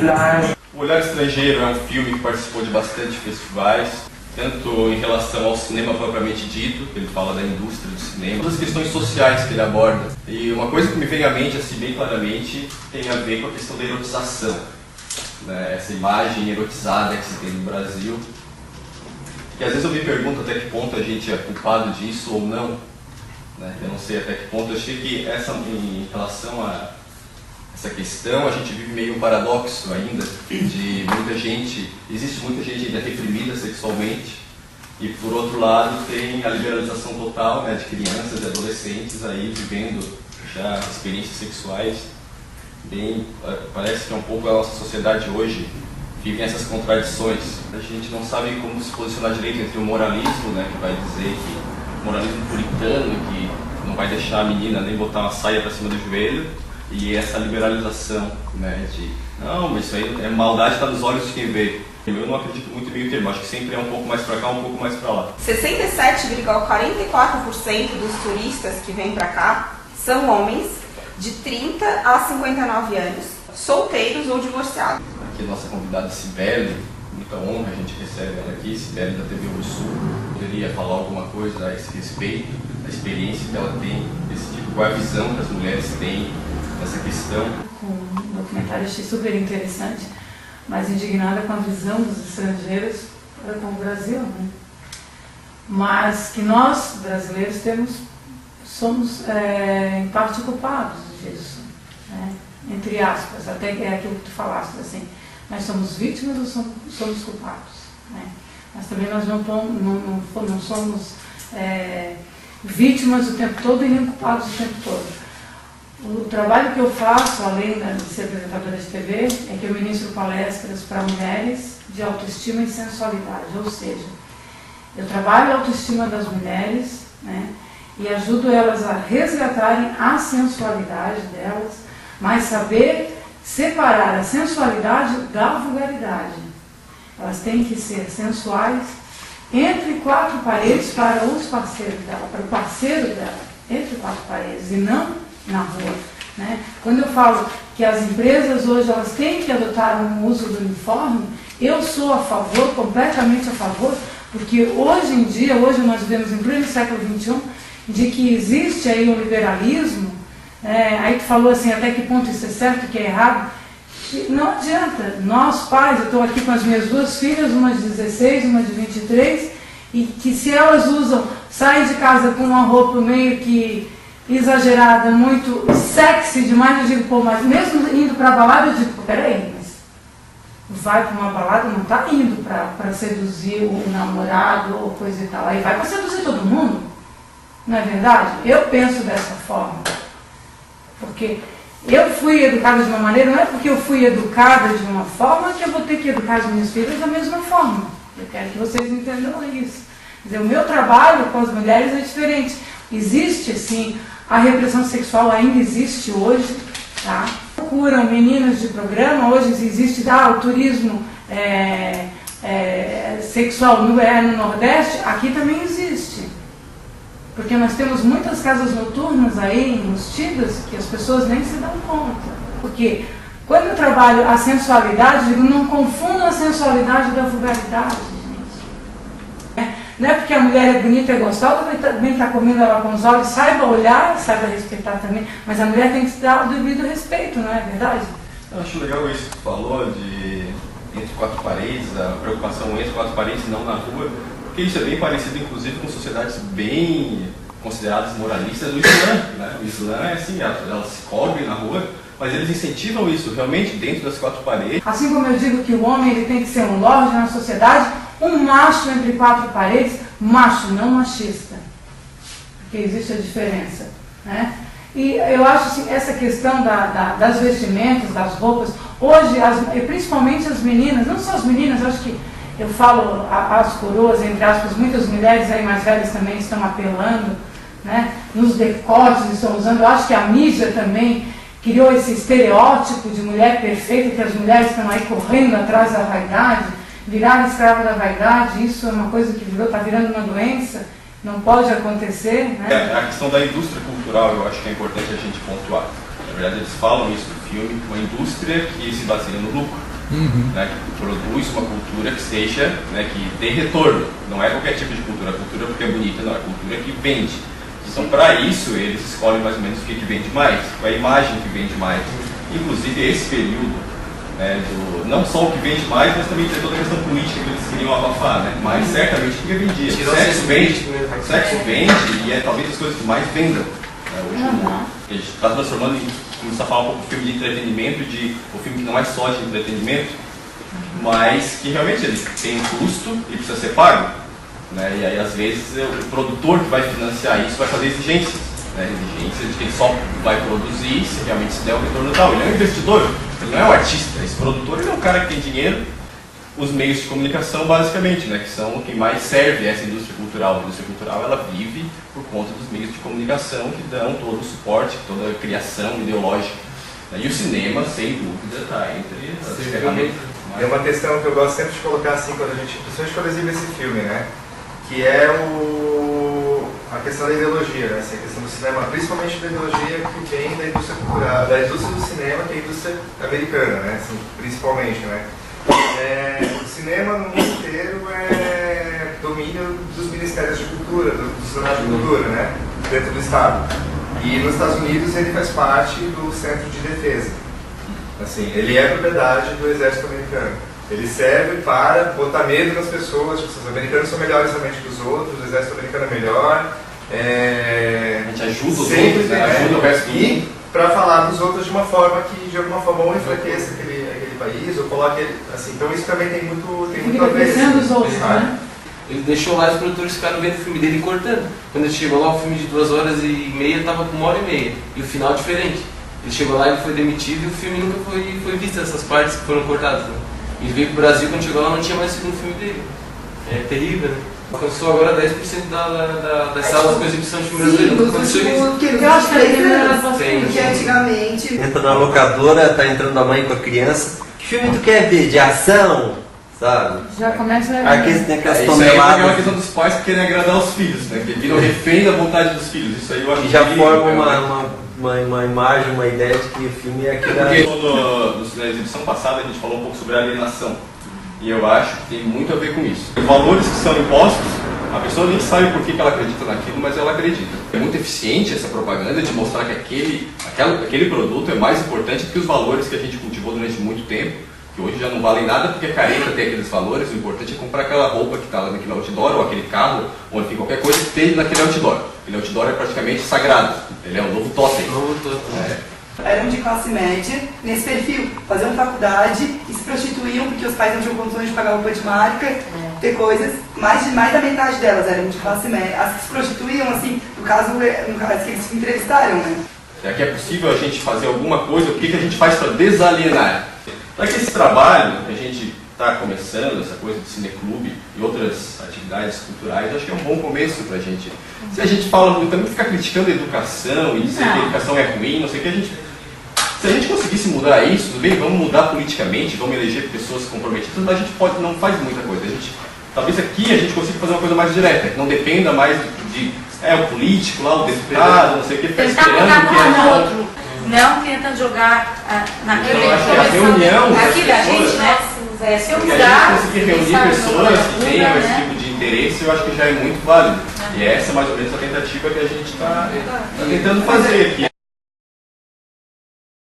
Olhar. O Olhar Estrangeiro é um filme que participou de bastante festivais, tanto em relação ao cinema propriamente dito, que ele fala da indústria do cinema, todas as questões sociais que ele aborda. E uma coisa que me vem à mente, assim, bem claramente, tem a ver com a questão da erotização, né? Essa imagem erotizada que se tem no Brasil. E às vezes eu me pergunto até que ponto a gente é culpado disso ou não, né? Eu não sei até que ponto. Eu achei que em relação a essa questão, a gente vive meio um paradoxo ainda, de muita gente, existe muita gente ainda reprimida sexualmente, e por outro lado tem a liberalização total, né, de crianças e adolescentes aí vivendo já experiências sexuais. Bem, parece que é um pouco a nossa sociedade hoje vive essas contradições. A gente não sabe como se posicionar direito entre o moralismo, né, que vai dizer que o moralismo puritano, que não vai deixar a menina nem botar uma saia para cima do joelho, e essa liberalização, né, de não, mas isso aí é maldade, está nos olhos de quem vê. Eu não acredito muito em meio termo, acho que sempre é um pouco mais para cá, um pouco mais para lá. 67,44% dos turistas que vêm para cá são homens de 30 a 59 anos, solteiros ou divorciados. Aqui a nossa convidada Cibele, muita honra a gente recebe ela aqui, Cibele da TV Ursul, poderia falar alguma coisa a esse respeito, a experiência que ela tem, desse tipo, qual é a visão que as mulheres têm essa questão. O documentário achei super interessante, mas indignada com a visão dos estrangeiros para com o Brasil, né? Mas que nós, brasileiros, somos em parte culpados disso, né? Entre aspas, até é aquilo que tu falaste, assim, nós somos vítimas ou somos culpados, né? Mas também nós não somos vítimas o tempo todo e nem culpados o tempo todo. O trabalho que eu faço, além de ser apresentadora de TV, é que eu ministro palestras para mulheres de autoestima e sensualidade, ou seja, eu trabalho a autoestima das mulheres, né, e ajudo elas a resgatarem a sensualidade delas, mas saber separar a sensualidade da vulgaridade. Elas têm que ser sensuais entre quatro paredes para os parceiros dela, para o parceiro dela, entre quatro paredes, e não na rua, né? Quando eu falo que as empresas hoje elas têm que adotar um uso do uniforme, eu sou a favor, completamente a favor, porque hoje em dia, hoje nós vivemos em pleno século XXI, de que existe aí um liberalismo, aí tu falou assim, até que ponto isso é certo, que é errado, não adianta, nós pais, eu estou aqui com as minhas duas filhas, uma de 16, uma de 23, e que se elas saem de casa com uma roupa meio que exagerada, muito sexy demais, eu digo, pô, mas mesmo indo para a balada, eu digo, pô, peraí, mas vai para uma balada, não está indo para seduzir o namorado ou coisa e tal, aí vai para seduzir todo mundo, não é verdade? Eu penso dessa forma, porque eu fui educada de uma maneira, não é porque eu fui educada de uma forma que eu vou ter que educar as minhas filhas da mesma forma, eu quero que vocês entendam isso. Quer dizer, o meu trabalho com as mulheres é diferente, existe sim. A repressão sexual ainda existe hoje, tá? Procuram meninas de programa, hoje existe o turismo sexual no Nordeste, aqui também existe. Porque nós temos muitas casas noturnas aí, enrustidas, que as pessoas nem se dão conta. Porque quando eu trabalho a sensualidade, eu digo, não confundam a sensualidade da vulgaridade. Não é porque a mulher é bonita e gostosa, também está comendo ela com os olhos, saiba olhar, saiba respeitar também, mas a mulher tem que se dar o devido respeito, não é verdade? Eu acho legal isso que tu falou, de entre quatro paredes, a preocupação entre quatro paredes e não na rua, porque isso é bem parecido, inclusive, com sociedades bem consideradas moralistas do Islã, né? O Islã é assim, elas se cobrem na rua, mas eles incentivam isso realmente dentro das quatro paredes. Assim como eu digo que o homem ele tem que ser um lorde na sociedade, um macho entre quatro paredes, macho, não machista, porque existe a diferença, né? E eu acho assim, essa questão das vestimentas, das roupas, hoje, principalmente as meninas, não só as meninas, acho que eu falo as coroas, entre aspas, muitas mulheres aí mais velhas também estão apelando, né? Nos decotes estão usando, eu acho que a mídia também criou esse estereótipo de mulher perfeita, que as mulheres estão aí correndo atrás da vaidade, viraram escrava da vaidade, isso é uma coisa que está virando uma doença, não pode acontecer, né? A questão da indústria cultural eu acho que é importante a gente pontuar. Na verdade eles falam isso no filme, uma indústria que se baseia no lucro. né, que produz uma cultura que seja, né, que dê retorno. Não é qualquer tipo de cultura, a cultura porque é bonita, não, é a cultura que vende. Então, para isso, eles escolhem mais ou menos o que vende mais, qual é a imagem que vende mais. Inclusive, esse período, né, não só o que vende mais, mas também tem toda a questão política que eles queriam abafar, né? Mas certamente o que vendia. Sexo vende e é talvez as coisas que mais vendam, né, hoje no mundo. A gente está transformando em, começar a falar um pouco de filme de entretenimento, de um filme que não é só de entretenimento, mas que realmente ele tem um custo e precisa ser pago. Né? E aí, às vezes, o produtor que vai financiar isso vai fazer exigências. Né? Exigências de que ele só vai produzir se realmente se der o retorno tal. Ele é um investidor, ele não é um artista. Esse produtor ele é um cara que tem dinheiro, os meios de comunicação, basicamente, né? Que são quem mais serve essa indústria cultural. A indústria cultural ela vive por conta dos meios de comunicação que dão todo o suporte, toda a criação ideológica. Né? E o cinema, sem dúvida, está entre as ferramentas. É uma questão que eu gosto sempre de colocar assim, quando a gente, principalmente quando exibe esse filme, né? Que é a questão da ideologia, né? Assim, a questão do cinema, principalmente da ideologia que vem da indústria cultural, da indústria do cinema, que é a indústria americana, né? Assim, principalmente, né? O cinema no mundo inteiro é domínio dos ministérios de cultura, dos órgãos de cultura, né? Dentro do Estado. E nos Estados Unidos ele faz parte do Centro de Defesa. Assim, ele é propriedade do exército americano. Ele serve para botar medo nas pessoas, tipo, os americanos são melhores realmente que os outros, o exército americano é melhor. A gente ajuda os sempre, outros, né? Ajuda o resto do mundo. E para falar dos outros de uma forma que, de alguma forma, ou enfraqueça aquele país, ou coloque ele, assim, então isso também tem muito a ver. Os outros, né? Ele deixou lá, os produtores ficaram vendo o filme dele e cortando. Quando ele chegou lá, o filme de 2h30 estava com 1h30, e o final diferente. Ele chegou lá, ele foi demitido e o filme nunca foi visto, essas partes que foram cortadas. Né? Ele veio pro Brasil, quando chegou lá não tinha mais segundo filme dele. É terrível, né? Alcançou agora 10% das salas com exibição de filme brasileiro. Não aconteceu isso. Eu acho que ele porque antigamente... Entra na locadora, tá entrando a mãe com a criança. Que filme tu quer ver? De ação? Sabe? já começa a... Aqueles tem aquelas Isso aí é uma toneladas questão dos pais que querem agradar os filhos, né? Que viram refém da vontade dos filhos. Isso aí eu acho que já terrível, formam né? uma imagem, uma ideia de que o filme é aquele... Porque na exibição passada a gente falou um pouco sobre alienação. E eu acho que tem muito a ver com isso. Os valores que são impostos, a pessoa nem sabe por que ela acredita naquilo, mas ela acredita. É muito eficiente essa propaganda de mostrar que aquele produto é mais importante do que os valores que a gente cultivou durante muito tempo, que hoje já não valem nada porque a careta tem aqueles valores. O importante é comprar aquela roupa que está lá naquele outdoor, ou aquele carro, ou enfim, qualquer coisa que tem naquele outdoor. Aquele outdoor é praticamente sagrado. Ele é um novo totem. Eram de classe média, nesse perfil, faziam faculdade e se prostituíam porque os pais não tinham condições de pagar roupa de marca, ter coisas. Mais da metade delas eram de classe média. As que se prostituíam, assim, no caso que eles entrevistaram, né? Será que é possível a gente fazer alguma coisa? O que a gente faz para desalienar? Para que esse trabalho que a gente está começando, essa coisa de cineclube e outras atividades culturais, acho que é um bom começo para a gente. Se a gente fala muito, também ficar criticando a educação e dizer que a educação é ruim, não sei o que, se a gente conseguisse mudar isso, tudo bem, vamos mudar politicamente, vamos eleger pessoas comprometidas, mas a gente não faz muita coisa. Talvez aqui a gente consiga fazer uma coisa mais direta, que não dependa mais de o político lá, o deputado, não sei o que, ficar esperando que no outro, não tenta jogar naquele... Eu acho que a reunião das aqui da gente, pessoas, né? Se eu porque a mudar, gente conseguir reunir pessoas que tenham esse tipo de interesse, eu acho que já é muito válido. E essa é mais ou menos a tentativa que a gente está tentando fazer aqui.